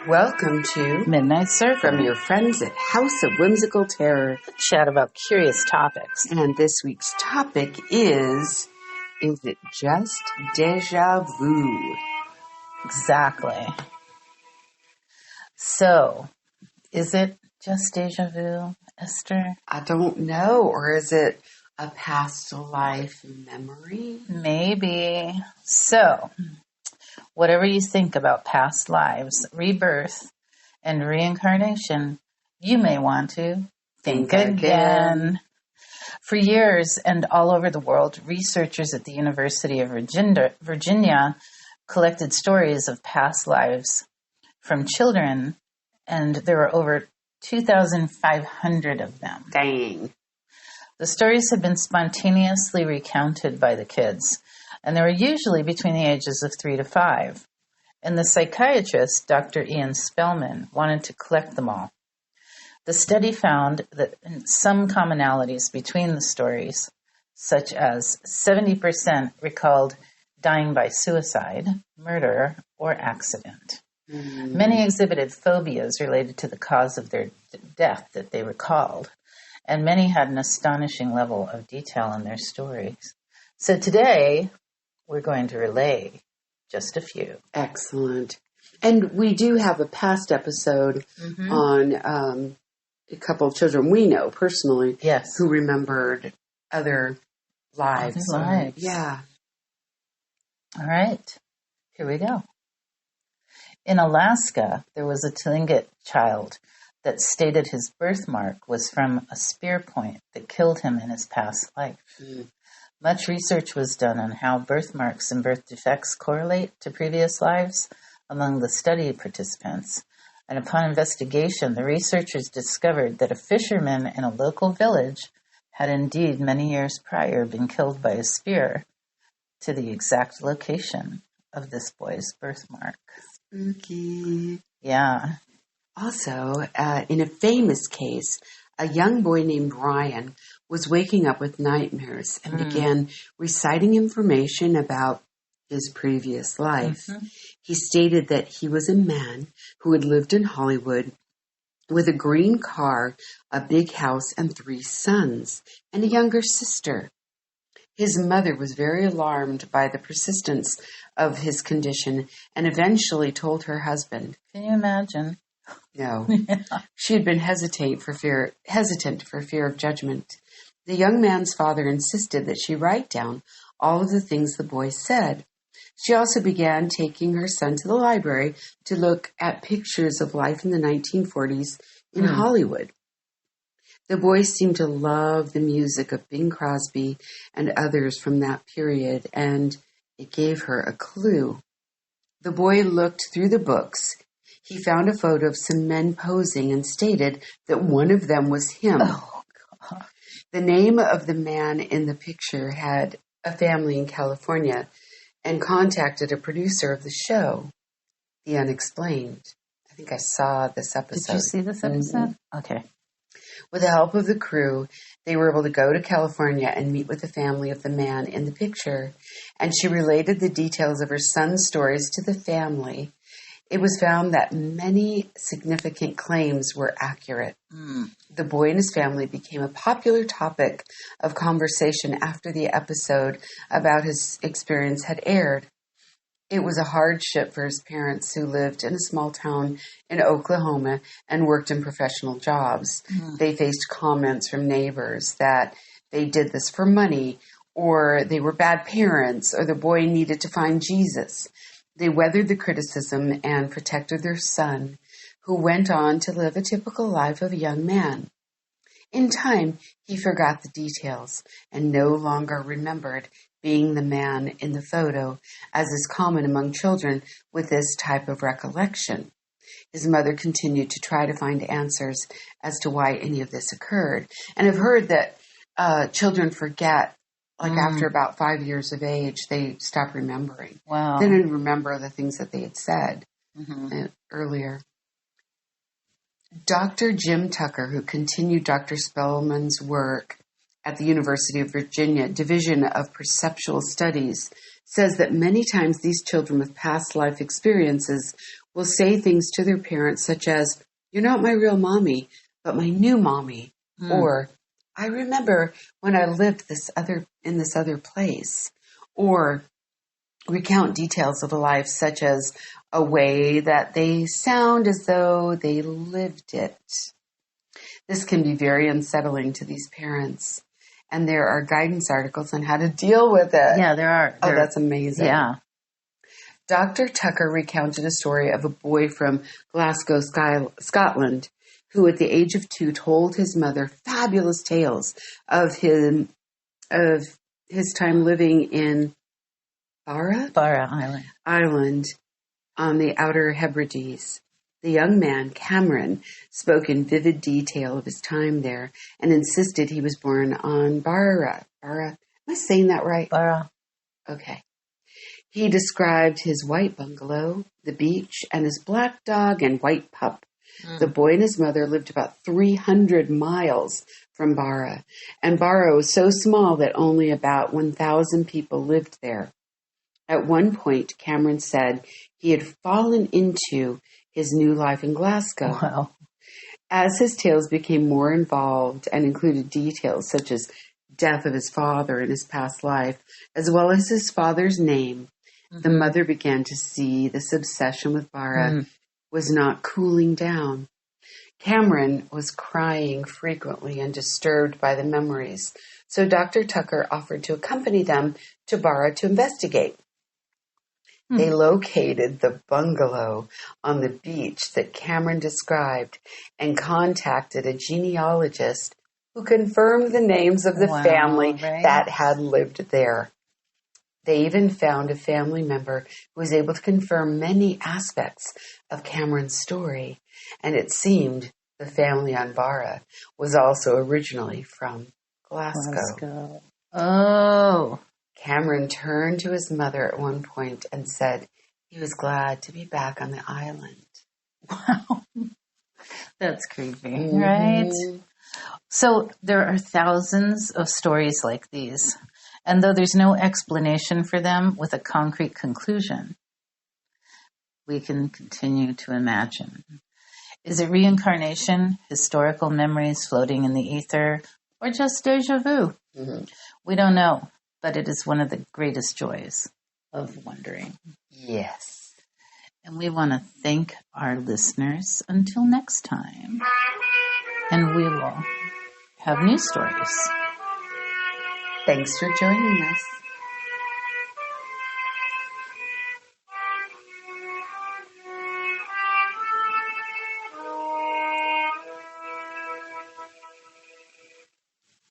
Welcome to Midnight Circle. From your friends at House of Whimsical Terror. Chat about curious topics. And this week's topic is it just deja vu? Exactly. So, is it just deja vu, Esther? I don't know. Or is it a past life memory? Maybe. So, whatever you think about past lives, rebirth, and reincarnation, you may want to think again. For years and all over the world, researchers at the University of Virginia collected stories of past lives from children, and there were over 2,500 of them. Dang. The stories have been spontaneously recounted by the kids, and they were usually between the ages of 3 to 5. And the psychiatrist, Dr. Ian Spellman, wanted to collect them all. The study found that some commonalities between the stories, such as 70% recalled dying by suicide, murder, or accident. Many exhibited phobias related to the cause of their death that they recalled, and many had an astonishing level of detail in their stories. So today, we're going to relay just a few. Excellent. And we do have a past episode on a couple of children we know personally who remembered other lives. Yeah. All right. Here we go. In Alaska, there was a Tlingit child that stated his birthmark was from a spear point that killed him in his past life. Much research was done on how birthmarks and birth defects correlate to previous lives among the study participants. And upon investigation, the researchers discovered that a fisherman in a local village had indeed many years prior been killed by a spear to the exact location of this boy's birthmark. Spooky. Yeah. Also, in a famous case, a young boy named Ryan was waking up with nightmares and began reciting information about his previous life. He stated that he was a man who had lived in Hollywood with a green car, a big house, and 3 sons, and a younger sister. His mother was very alarmed by the persistence of his condition and eventually told her husband. Can you imagine? No. She had been hesitant for fear of judgment. The young man's father insisted that she write down all of the things the boy said. She also began taking her son to the library to look at pictures of life in the 1940s in Hollywood. The boy seemed to love the music of Bing Crosby and others from that period, and it gave her a clue. The boy looked through the books. He found a photo of some men posing and stated that one of them was him. Oh, God. The name of the man in the picture had a family in California and contacted a producer of the show, The Unexplained. I think I saw this episode. Did you see this episode? Okay. With the help of the crew, they were able to go to California and meet with the family of the man in the picture, and she related the details of her son's stories to the family. It was found that many significant claims were accurate. The boy and his family became a popular topic of conversation after the episode about his experience had aired. It was a hardship for his parents who lived in a small town in Oklahoma and worked in professional jobs. They faced comments from neighbors that they did this for money, or they were bad parents, or the boy needed to find Jesus. They weathered the criticism and protected their son, who went on to live a typical life of a young man. In time, he forgot the details and no longer remembered being the man in the photo, as is common among children with this type of recollection. His mother continued to try to find answers as to why any of this occurred. And I've heard that children forget. After about 5 years of age, they stop remembering. Wow. They didn't remember the things that they had said earlier. Dr. Jim Tucker, who continued Dr. Spellman's work at the University of Virginia Division of Perceptual Studies, says that many times these children with past life experiences will say things to their parents such as, "You're not my real mommy, but my new mommy," or "I remember when I lived in this other place," or recount details of a life such as a way that they sound as though they lived it. This can be very unsettling to these parents, and there are guidance articles on how to deal with it. Yeah, there are. Oh, that's amazing. Yeah. Dr. Tucker recounted a story of a boy from Glasgow, Scotland, who at the age of 2 told his mother fabulous tales of his time living in Barra Island on the Outer Hebrides. The young man, Cameron, spoke in vivid detail of his time there and insisted he was born on Barra. Am I saying that right? Barra. Okay. He described his white bungalow, the beach, and his black dog and white pup. The boy and his mother lived about 300 miles from Barra, and Barra was so small that only about 1,000 people lived there. At one point, Cameron said he had fallen into his new life in Glasgow. Wow. As his tales became more involved and included details such as death of his father in his past life, as well as his father's name, the mother began to see this obsession with Barra was not cooling down. Cameron was crying frequently and disturbed by the memories, so Dr. Tucker offered to accompany them to Barra to investigate. They located the bungalow on the beach that Cameron described and contacted a genealogist who confirmed the names of the family that had lived there. They even found a family member who was able to confirm many aspects of Cameron's story, and it seemed the family on Barra was also originally from Glasgow. Oh. Cameron turned to his mother at one point and said he was glad to be back on the island. Wow. That's creepy, right? So there are thousands of stories like these. And though there's no explanation for them with a concrete conclusion, we can continue to imagine. Is it reincarnation, historical memories floating in the ether, or just deja vu? We don't know, but it is one of the greatest joys of wondering. Yes. And we want to thank our listeners until next time. And we will have new stories. Thanks for joining us.